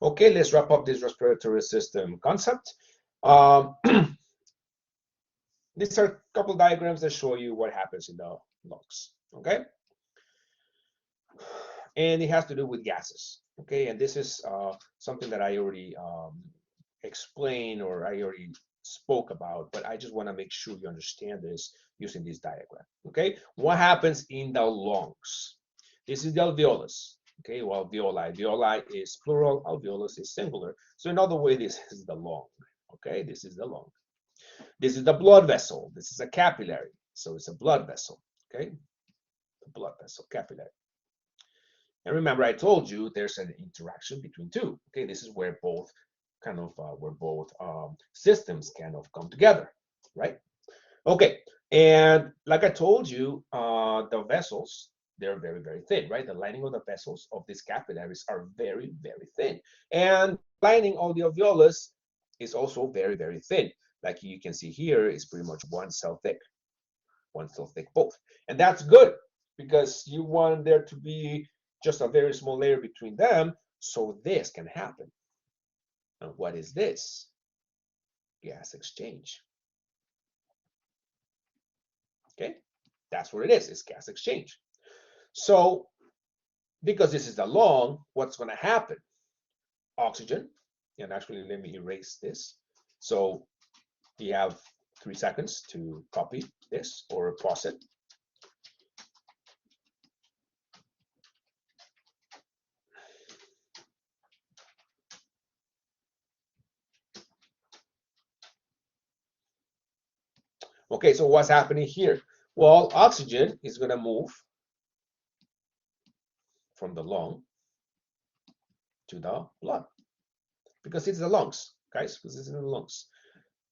Okay, let's wrap up this respiratory system concept. Um, these are a couple diagrams that show you what happens in the lungs. Okay, and it has to do with gases. Okay, and this is something that I already explained or I already spoke about, but I just want to make sure you understand this using this diagram. Okay, what happens in the lungs? This is the alveolus. Okay, well, alveoli. Alveoli is plural, alveolus is singular. So in other words, this is the lung. Okay, this is the lung. This is the blood vessel. This is a capillary. So it's a blood vessel. Okay, the blood vessel, capillary. And remember, I told you there's an interaction between two. Okay, this is where both systems kind of come together, right? Okay, and like I told you, the vessels, they're very, very thin, right? The lining of the vessels of these capillaries are very, very thin. And the lining of the alveolus is also very, very thin. Like you can see here, it's pretty much one cell thick both. And that's good because you want there to be just a very small layer between them so this can happen. And what is this? Gas exchange. Okay, that's what it is. It's gas exchange. So because this is the lung, what's going to happen? Oxygen, and actually let me erase this. So you have 3 seconds to copy this or pause it. Okay, so what's happening here? Well, oxygen is going to move from the lung to the blood because it's the lungs, guys, because it's in the lungs.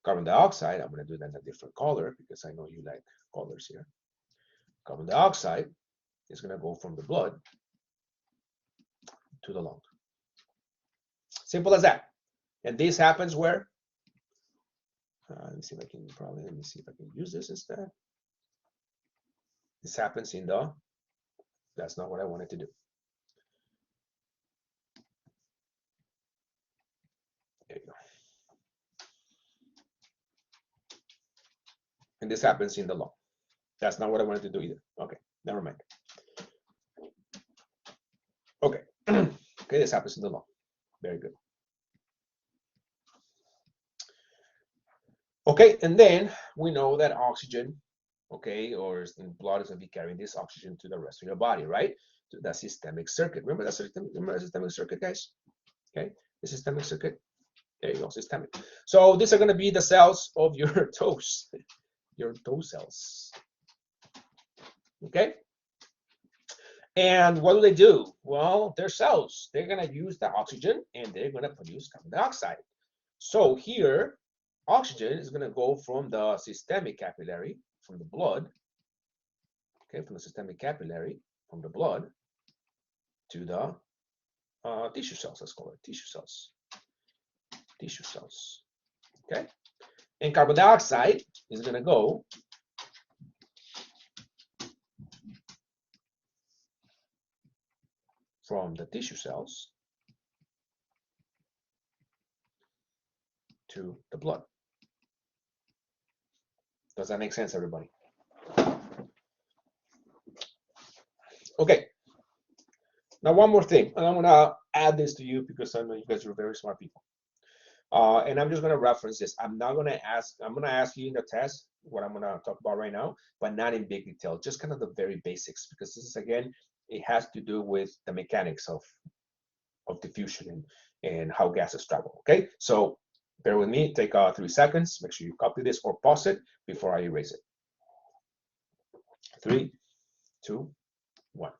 Carbon dioxide, I'm going to do that in a different color because I know you like colors here. Carbon dioxide is going to go from the blood to the lung. Simple as that. And this happens where? Let me see if I can use this instead. This happens in the, that's not what I wanted to do. There you go. And this happens in the lung. That's not what I wanted to do either. Okay, never mind. Okay, okay, this happens in the lung. Very good. Okay, and then we know that oxygen, okay, or in blood is going to be carrying this oxygen to the rest of your body, right? To the systemic circuit. Remember that systemic circuit, guys? Okay, the systemic circuit. There you go, systemic. So these are going to be the cells of your toes, your toe cells. Okay. And what do? Well, they're cells. They're going to use the oxygen and they're going to produce carbon dioxide. So here, oxygen is going to go from the systemic capillary, from the blood, okay, from the systemic capillary, from the blood to the tissue cells, let's call it tissue cells. Tissue cells, okay? And carbon dioxide is going to go from the tissue cells to the blood. Does that make sense, everybody? Okay. Now, one more thing, and I'm going to add this to you because I know you guys are very smart people. And I'm just going to reference this. I'm going to ask you in the test what I'm going to talk about right now, but not in big detail, just kind of the very basics, because this is, again, it has to do with the mechanics of diffusion and how gases travel, okay? So bear with me, take 3 seconds, make sure you copy this or pause it before I erase it. 3, 2, 1.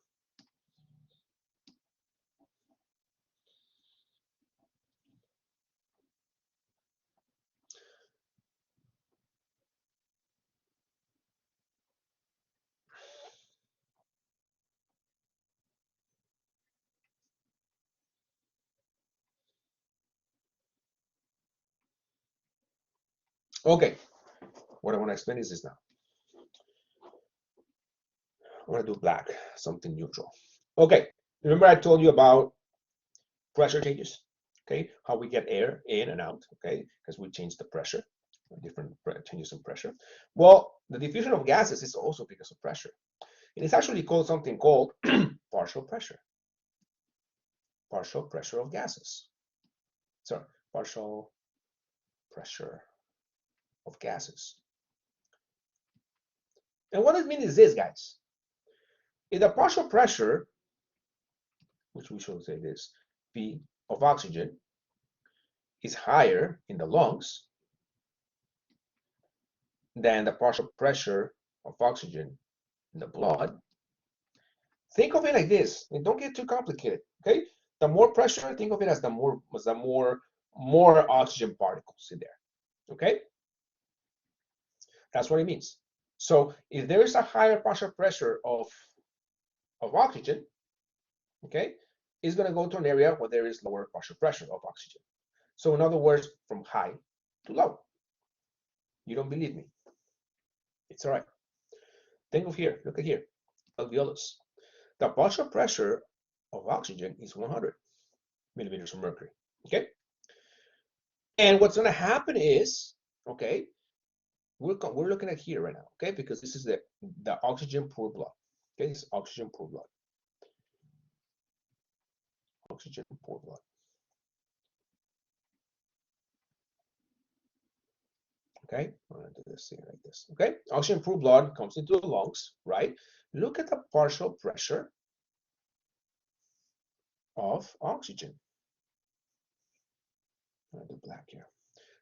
Okay, what I want to explain is this now. I want to do black, something neutral. Okay, remember I told you about pressure changes? Okay, how we get air in and out, okay, because we change the pressure, different changes in pressure. Well, the diffusion of gases is also because of pressure. And it's actually called something called partial pressure of gases. Sorry, partial pressure of gases. And what it means is this, guys. If the partial pressure, which we should say this, P of oxygen, is higher in the lungs than the partial pressure of oxygen in the blood, think of it like this, and don't get too complicated, okay? The more pressure, think of it as the more oxygen particles in there, okay? That's what it means. So if there is a higher partial pressure of oxygen, okay, it's going to go to an area where there is lower partial pressure of oxygen. So in other words, from high to low. You don't believe me? It's all right. Think of here, look at here, alveolus. The partial pressure of oxygen is 100 millimeters of mercury, okay? And what's going to happen is, okay, we're looking at here right now, okay, because this is the oxygen poor blood, okay, this is oxygen poor blood. Oxygen poor blood. Okay, I'm going to do this thing like this. Okay, oxygen poor blood comes into the lungs, right? Look at the partial pressure of oxygen. I'm going to do black here.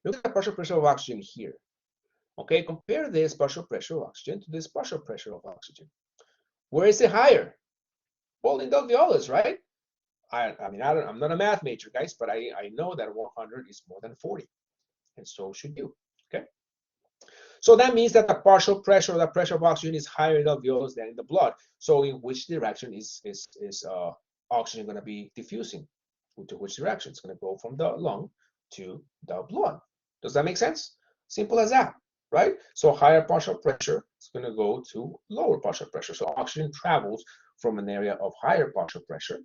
Look at the partial pressure of oxygen here. Okay, compare this partial pressure of oxygen to this partial pressure of oxygen. Where is it higher? Well, in the alveolus, right? I mean, I'm not a math major, guys, but I know that 100 is more than 40, and so should you. Okay. So that means that the partial pressure or the pressure of oxygen is higher in the alveolus than in the blood. So in which direction is oxygen going to be diffusing? To which direction? It's going to go from the lung to the blood. Does that make sense? Simple as that, right? So higher partial pressure is going to go to lower partial pressure. So oxygen travels from an area of higher partial pressure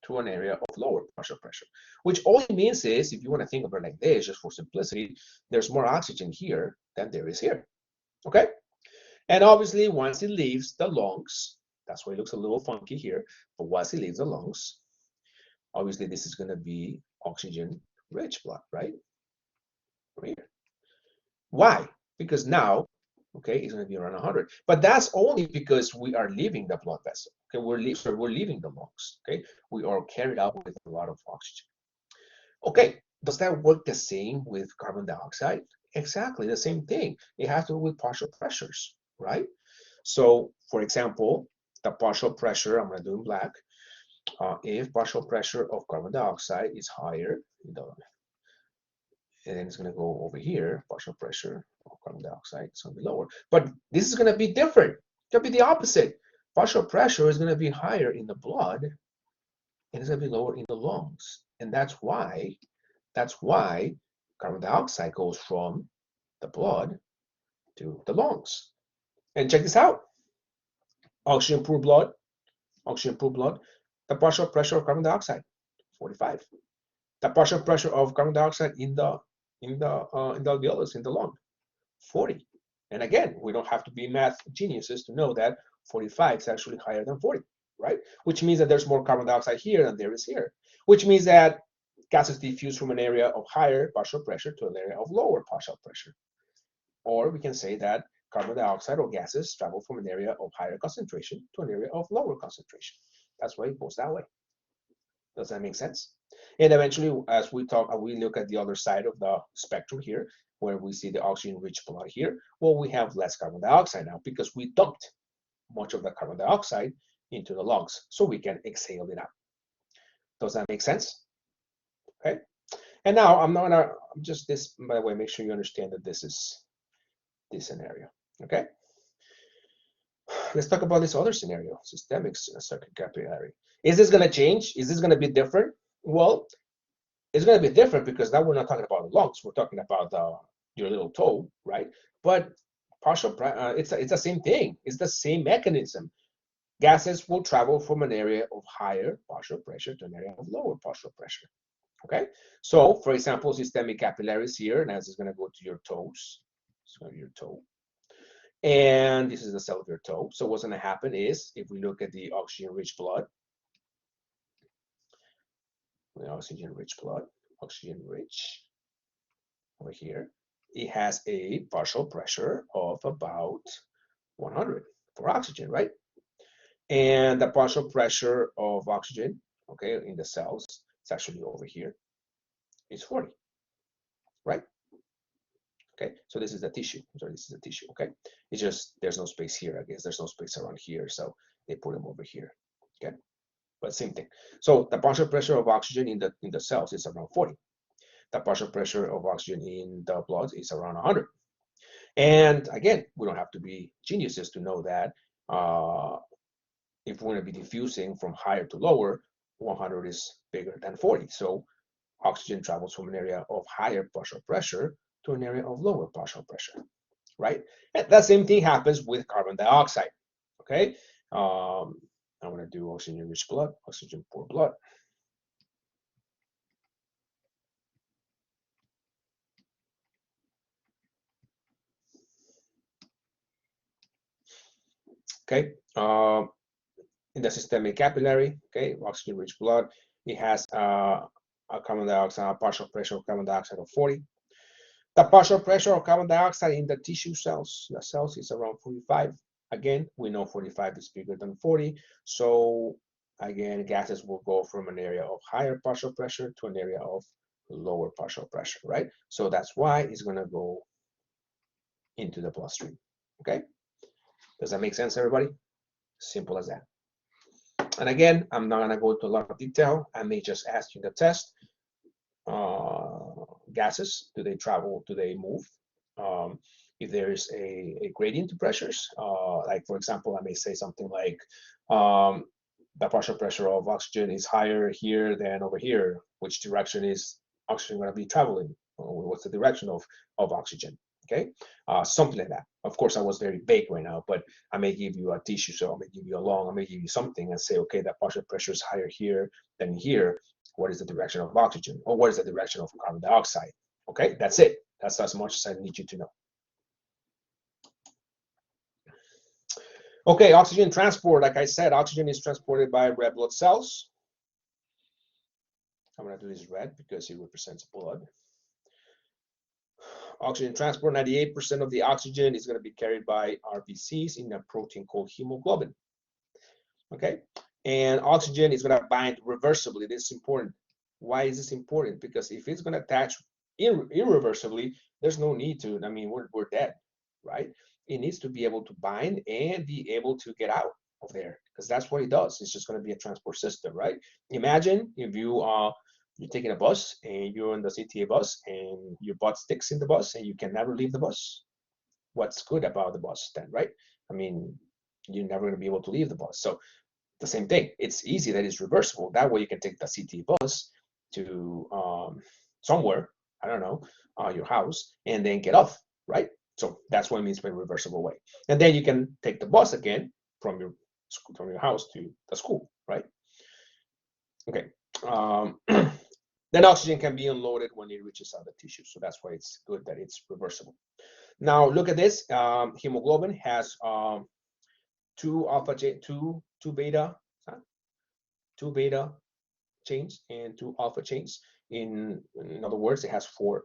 to an area of lower partial pressure, which all it means is, if you want to think of it like this, just for simplicity, there's more oxygen here than there is here, okay? And obviously, once it leaves the lungs, that's why it looks a little funky here, but once it leaves the lungs, obviously this is going to be oxygen-rich blood, right? Right here. Why? Because now, okay, it's going to be around 100. But that's only because we are leaving the blood vessel. Okay, we're leaving the lungs. Okay, we are carried out with a lot of oxygen. Okay, does that work the same with carbon dioxide? Exactly the same thing. It has to do with partial pressures, right? So, for example, the partial pressure, I'm going to do in black. If partial pressure of carbon dioxide is higher, and then it's going to go over here, partial pressure of carbon dioxide is going to be lower. But this is going to be different. It's going to be the opposite. Partial pressure is going to be higher in the blood, and it's going to be lower in the lungs. And that's why carbon dioxide goes from the blood to the lungs. And check this out. Oxygen poor blood, the partial pressure of carbon dioxide, 45. The partial pressure of carbon dioxide in the alveolus, in the lung, 40. And again, we don't have to be math geniuses to know that 45 is actually higher than 40, right? Which means that there's more carbon dioxide here than there is here, which means that gases diffuse from an area of higher partial pressure to an area of lower partial pressure. Or we can say that carbon dioxide or gases travel from an area of higher concentration to an area of lower concentration. That's why it goes that way. Does that make sense? And eventually, as we look at the other side of the spectrum here, where we see the oxygen-rich blood here, well, we have less carbon dioxide now because we dumped much of the carbon dioxide into the lungs, so we can exhale it out. Does that make sense? Okay. And now I'm just this, by the way, make sure you understand that this is this scenario. Okay. Let's talk about this other scenario, systemic circuit capillary. Is this going to change? Is this going to be different? Well, it's going to be different because now we're not talking about the lungs. We're talking about your little toe, right? But it's the same thing. It's the same mechanism. Gases will travel from an area of higher partial pressure to an area of lower partial pressure. Okay, so for example, systemic capillaries here, and as it's going to go to your toes, so your toe, and this is the cell of your toe. So what's going to happen is, if we look at the oxygen-rich blood, oxygen-rich over here, it has a partial pressure of about 100 for oxygen, right? And the partial pressure of oxygen, okay, in the cells, it's actually over here, it's 40, right? Okay, so this is the tissue. Sorry, this is the tissue, okay? It's just, there's no space here, I guess. There's no space around here, so they put them over here, okay? But same thing. So the partial pressure of oxygen in the cells is around 40. The partial pressure of oxygen in the blood is around 100. And again, we don't have to be geniuses to know that if we're going to be diffusing from higher to lower, 100 is bigger than 40. So oxygen travels from an area of higher partial pressure to an area of lower partial pressure, right? And that same thing happens with carbon dioxide, okay? I'm going to do oxygen-rich blood, oxygen-poor blood. Okay, in the systemic capillary, okay, oxygen-rich blood, it has a carbon dioxide, a partial pressure of carbon dioxide of 40. The partial pressure of carbon dioxide in the tissue cells, the cells, is around 45. Again, we know 45 is bigger than 40. So again, gases will go from an area of higher partial pressure to an area of lower partial pressure, right? So that's why it's going to go into the bloodstream, okay? Does that make sense, everybody? Simple as that. And again, I'm not going to go into a lot of detail. I may just ask you the test. Gases, do they travel, do they move? If there is a gradient to pressures, like for example, I may say something like the partial pressure of oxygen is higher here than over here. Which direction is oxygen going to be traveling? Or what's the direction of oxygen? Okay, something like that. Of course, I was very vague right now, but I may give you a tissue, so I may give you a lung, I may give you something and say, okay, that partial pressure is higher here than here. What is the direction of oxygen? Or what is the direction of carbon dioxide? Okay, that's it. That's as much as I need you to know. Okay, oxygen transport. Like I said, oxygen is transported by red blood cells. I'm going to do this red because it represents blood. Oxygen transport, 98% of the oxygen is going to be carried by RBCs in a protein called hemoglobin. Okay, and oxygen is going to bind reversibly. This is important. Why is this important? Because if it's going to attach irreversibly, there's no need to. I mean, we're dead, right? It needs to be able to bind and be able to get out of there, because that's what it does. It's just going to be a transport system, right? Imagine if you're taking a bus and you're on the CTA bus and your butt sticks in the bus and you can never leave the bus. What's good about the bus then, right? I mean, you're never going to be able to leave the bus. So the same thing. It's easy that it's reversible. That way you can take the CTA bus to somewhere, I don't know, your house, and then get off, right? So that's what it means by reversible way. And then you can take the bus again from your house to the school, right? Okay. Then oxygen can be unloaded when it reaches other tissues. So that's why it's good that it's reversible. Now look at this. Hemoglobin has two beta chains and two alpha chains. In other words, it has four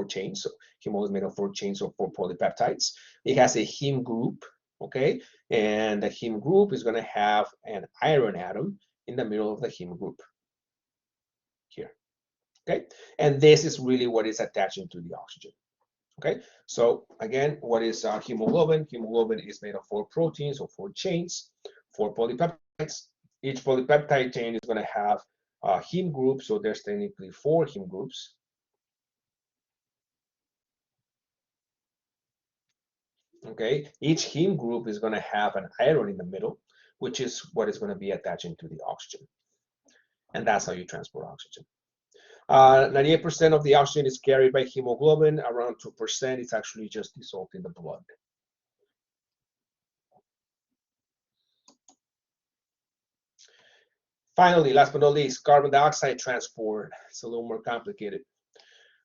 chains. So hemoglobin is made of 4 chains of 4 polypeptides. It has a heme group, okay, and the heme group is going to have an iron atom in the middle of the heme group here, okay, and this is really what is attaching to the oxygen. Okay, so again, what is hemoglobin? Hemoglobin is made of 4 proteins or 4 chains, 4 polypeptides. Each polypeptide chain is going to have a heme group, so there's technically 4 heme groups. Okay, each heme group is going to have an iron in the middle, which is what is going to be attaching to the oxygen. And that's how you transport oxygen. 98% of the oxygen is carried by hemoglobin. Around 2% is actually just dissolved in the blood. Finally, last but not least, carbon dioxide transport. It's a little more complicated.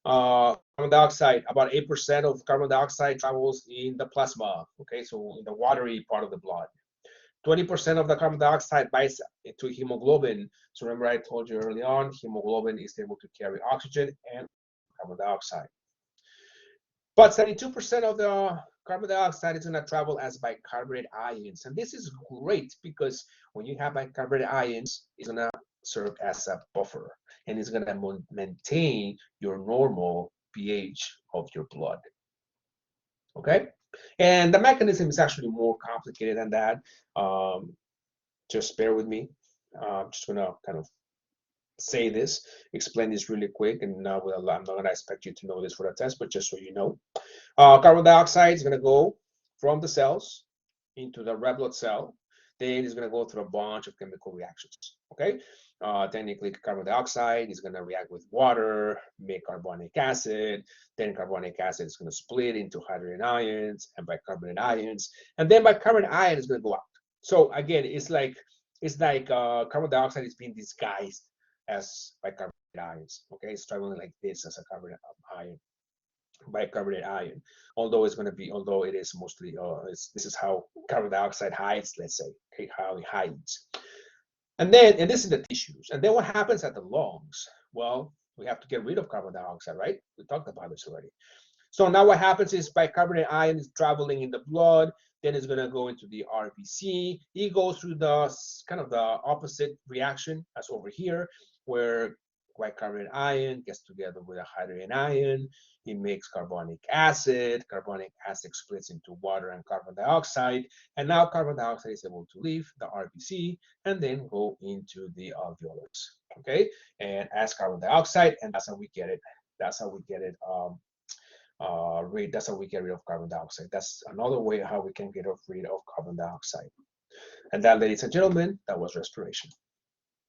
Carbon dioxide, about 8% of carbon dioxide travels in the plasma, okay, so in the watery part of the blood. 20% of the carbon dioxide binds to hemoglobin. So remember I told you early on, hemoglobin is able to carry oxygen and carbon dioxide. But 72% of the carbon dioxide is going to travel as bicarbonate ions. And this is great because when you have bicarbonate ions, it's going to serve as a buffer and it's going to maintain your normal pH of your blood. Okay? And the mechanism is actually more complicated than that. Just bear with me. I'm just going to kind of say this, explain this really quick, and I'm not going to expect you to know this for the test, but just so you know. Carbon dioxide is going to go from the cells into the red blood cell. Then it's going to go through a bunch of chemical reactions. Okay, technically carbon dioxide is going to react with water, make carbonic acid. Then carbonic acid is going to split into hydrogen ions and bicarbonate ions, and then bicarbonate ion is going to go out. So again, it's like carbon dioxide is being disguised as bicarbonate ions. Okay, it's traveling like this as a carbonate ion, bicarbonate ion. Although it is mostly, this is how carbon dioxide hides. Let's say, okay, how it hides. And this is the tissues. And then what happens at the lungs? Well, we have to get rid of carbon dioxide, right? We talked about this already. So now what happens is bicarbonate ion is traveling in the blood, then it's going to go into the RBC. It goes through the kind of the opposite reaction as over here, where bicarbonate ion gets together with a hydrogen ion. It makes carbonic acid. Carbonic acid splits into water and carbon dioxide. And now carbon dioxide is able to leave the RBC and then go into the alveolus. Okay, and as carbon dioxide, and that's how we get it. That's how we get it. That's how we get rid of carbon dioxide. That's another way how we can get rid of carbon dioxide. And that, ladies and gentlemen, that was respiration.